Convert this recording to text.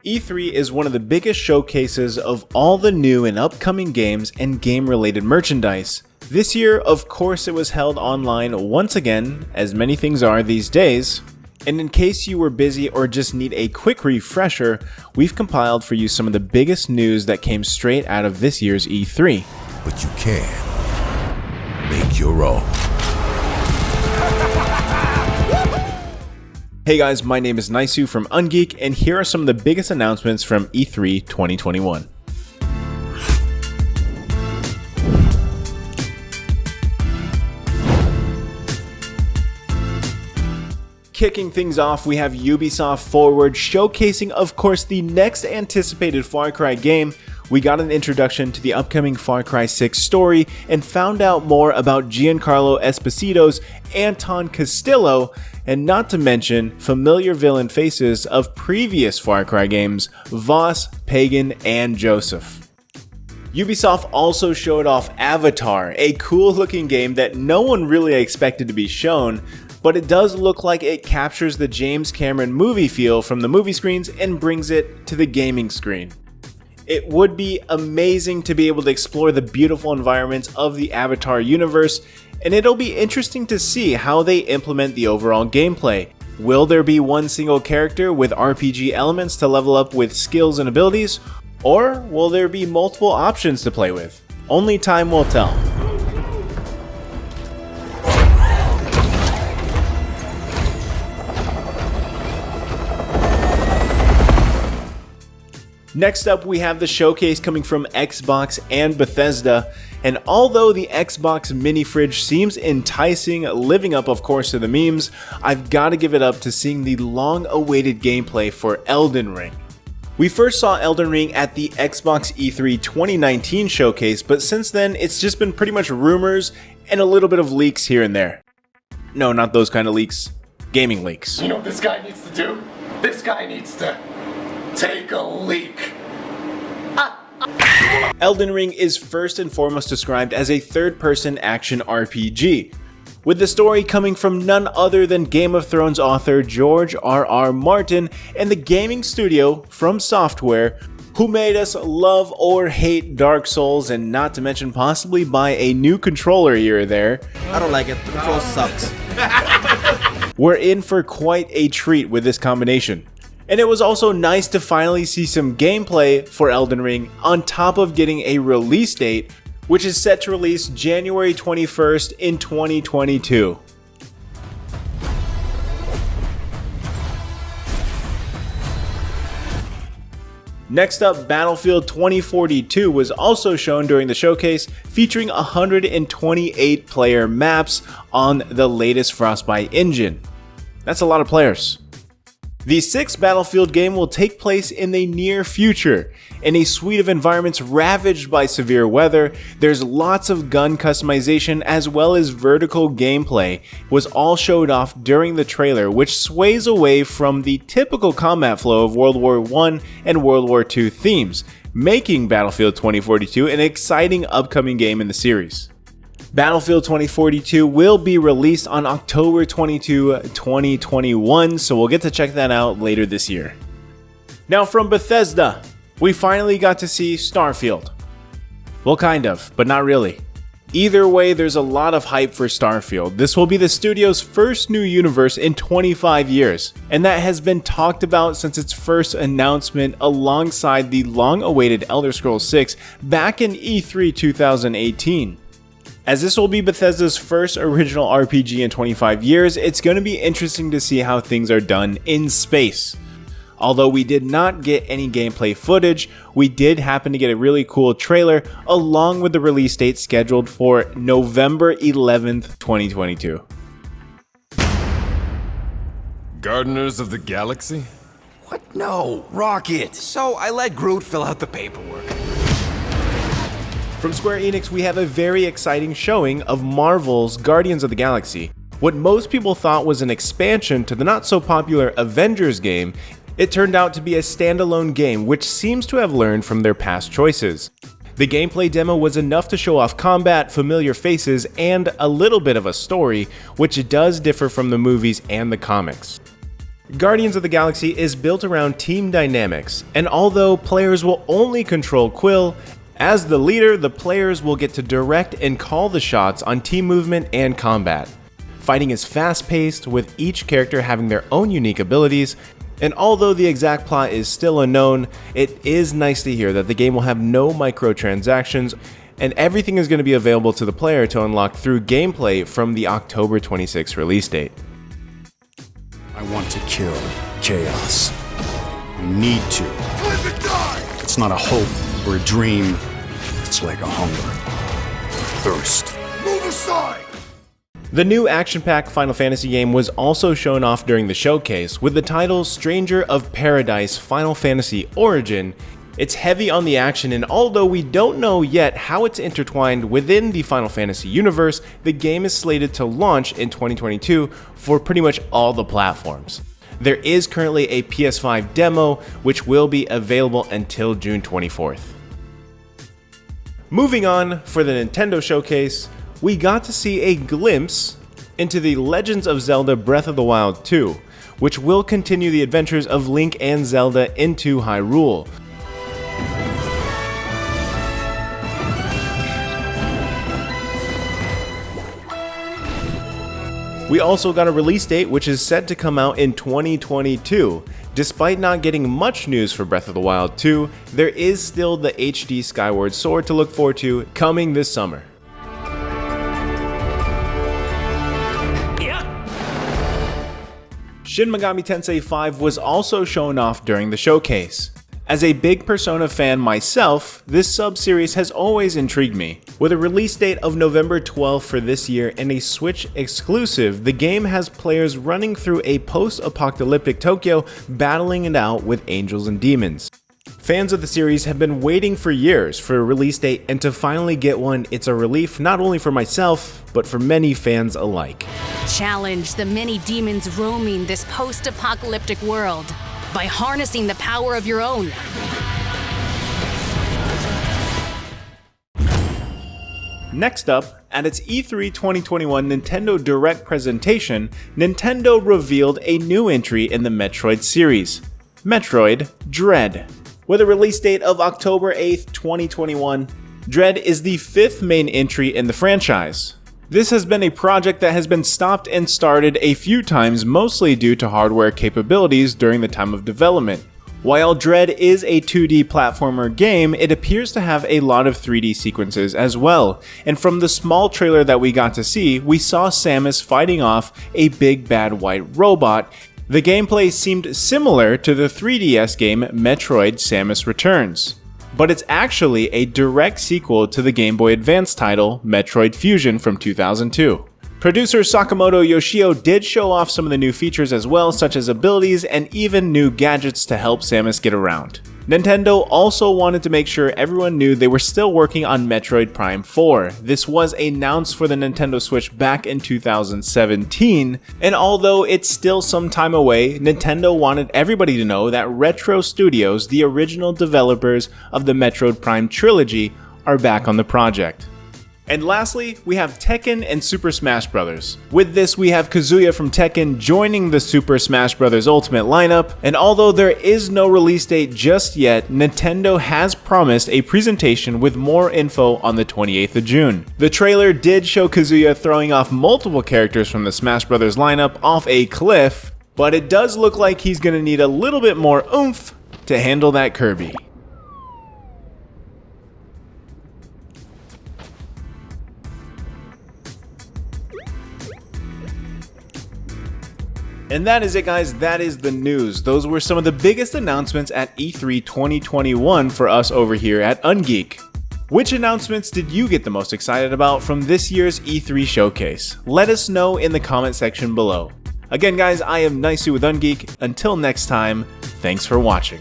E3 is one of the biggest showcases of all the new and upcoming games and game-related merchandise. This year, of course, it was held online once again, as many things are these days. And in case you were busy or just need a quick refresher, we've compiled for you some of the biggest news that came straight out of this year's E3. But you can make your own. Hey guys, my name is Naisu from Ungeek, and here are some of the biggest announcements from E3 2021. Kicking things off, we have Ubisoft Forward, showcasing, of course, the next anticipated Far Cry game. We got an introduction to the upcoming Far Cry 6 story and found out more about Giancarlo Esposito's Anton Castillo, and not to mention familiar villain faces of previous Far Cry games, Voss, Pagan, and Joseph. Ubisoft also showed off Avatar, a cool looking game that no one really expected to be shown, but it does look like it captures the James Cameron movie feel from the movie screens and brings it to the gaming screen. It would be amazing to be able to explore the beautiful environments of the Avatar universe, and it'll be interesting to see how they implement the overall gameplay. Will there be one single character with RPG elements to level up with skills and abilities, or will there be multiple options to play with? Only time will tell. Next up, we have the showcase coming from Xbox and Bethesda, and although the Xbox mini fridge seems enticing, living up of course to the memes, I've got to give it up to seeing the long-awaited gameplay for Elden Ring. We first saw Elden Ring at the Xbox E3 2019 showcase, but since then it's just been pretty much rumors and a little bit of leaks here and there. No, not those kind of leaks, gaming leaks. You know what this guy needs to do? This guy needs to take a leak. Elden Ring is first and foremost described as a third-person action RPG, with the story coming from none other than Game of Thrones author George R.R. Martin and the gaming studio From Software, who made us love or hate Dark Souls, and not to mention possibly buy a new controller here or there. I don't like it. The control sucks. We're in for quite a treat with this combination. And it was also nice to finally see some gameplay for Elden Ring on top of getting a release date, which is set to release January 21st in 2022. Next up, Battlefield 2042 was also shown during the showcase, featuring 128 player maps on the latest Frostbite engine. That's a lot of players. The sixth Battlefield game will take place in the near future. In a suite of environments ravaged by severe weather, there's lots of gun customization as well as vertical gameplay, was all showed off during the trailer, which sways away from the typical combat flow of World War I and World War II themes, making Battlefield 2042 an exciting upcoming game in the series. Battlefield 2042 will be released on October 22, 2021, so we'll get to check that out later this year. Now from Bethesda, we finally got to see Starfield. Well, kind of, but not really. Either way, there's a lot of hype for Starfield. This will be the studio's first new universe in 25 years, and that has been talked about since its first announcement alongside the long-awaited Elder Scrolls 6 back in E3 2018. As this will be Bethesda's first original RPG in 25 years, it's going to be interesting to see how things are done in space. Although we did not get any gameplay footage, we did happen to get a really cool trailer along with the release date scheduled for November 11th, 2022. Gardeners of the Galaxy? What? No, Rocket. So I let Groot fill out the paperwork. From Square Enix, we have a very exciting showing of Marvel's Guardians of the Galaxy. What most people thought was an expansion to the not-so-popular Avengers game, it turned out to be a standalone game which seems to have learned from their past choices. The gameplay demo was enough to show off combat, familiar faces, and a little bit of a story, which does differ from the movies and the comics. Guardians of the Galaxy is built around team dynamics, and although players will only control Quill, as the leader, the players will get to direct and call the shots on team movement and combat. Fighting is fast-paced, with each character having their own unique abilities, and although the exact plot is still unknown, it is nice to hear that the game will have no microtransactions, and everything is going to be available to the player to unlock through gameplay from the October 26th release date. I want to kill chaos. I need to. Live and die! It's not a hope or a dream. It's like a hunger. Thirst. Move aside! The new action-packed Final Fantasy game was also shown off during the showcase with the title Stranger of Paradise Final Fantasy Origin. It's heavy on the action, and although we don't know yet how it's intertwined within the Final Fantasy universe, the game is slated to launch in 2022 for pretty much all the platforms. There is currently a PS5 demo, which will be available until June 24th. Moving on, for the Nintendo showcase, we got to see a glimpse into the Legends of Zelda Breath of the Wild 2, which will continue the adventures of Link and Zelda into Hyrule. We also got a release date which is set to come out in 2022. Despite not getting much news for Breath of the Wild 2, there is still the HD Skyward Sword to look forward to coming this summer. Shin Megami Tensei 5 was also shown off during the showcase. As a big Persona fan myself, this sub-series has always intrigued me. With a release date of November 12th for this year and a Switch exclusive, the game has players running through a post-apocalyptic Tokyo battling it out with angels and demons. Fans of the series have been waiting for years for a release date, and to finally get one, it's a relief not only for myself, but for many fans alike. Challenge the many demons roaming this post-apocalyptic world by harnessing the power of your own. Next up, at its E3 2021 Nintendo Direct presentation, Nintendo revealed a new entry in the Metroid series, Metroid Dread. With a release date of October 8th, 2021, Dread is the 5th main entry in the franchise. This has been a project that has been stopped and started a few times, mostly due to hardware capabilities during the time of development. While Dread is a 2D platformer game, it appears to have a lot of 3D sequences as well, and from the small trailer that we got to see, we saw Samus fighting off a big bad white robot. The gameplay seemed similar to the 3DS game Metroid Samus Returns, but it's actually a direct sequel to the Game Boy Advance title Metroid Fusion from 2002. Producer Sakamoto Yoshio did show off some of the new features as well, such as abilities and even new gadgets to help Samus get around. Nintendo also wanted to make sure everyone knew they were still working on Metroid Prime 4. This was announced for the Nintendo Switch back in 2017, and although it's still some time away, Nintendo wanted everybody to know that Retro Studios, the original developers of the Metroid Prime trilogy, are back on the project. And lastly, we have Tekken and Super Smash Bros. With this, we have Kazuya from Tekken joining the Super Smash Bros. Ultimate lineup, and although there is no release date just yet, Nintendo has promised a presentation with more info on the 28th of June. The trailer did show Kazuya throwing off multiple characters from the Smash Bros. Lineup off a cliff, but it does look like he's gonna need a little bit more oomph to handle that Kirby. And that is it, guys. That is the news. Those were some of the biggest announcements at E3 2021 for us over here at Ungeek. Which announcements did you get the most excited about from this year's E3 showcase? Let us know in the comment section below. Again, guys, I am Naisu with Ungeek. Until next time, thanks for watching.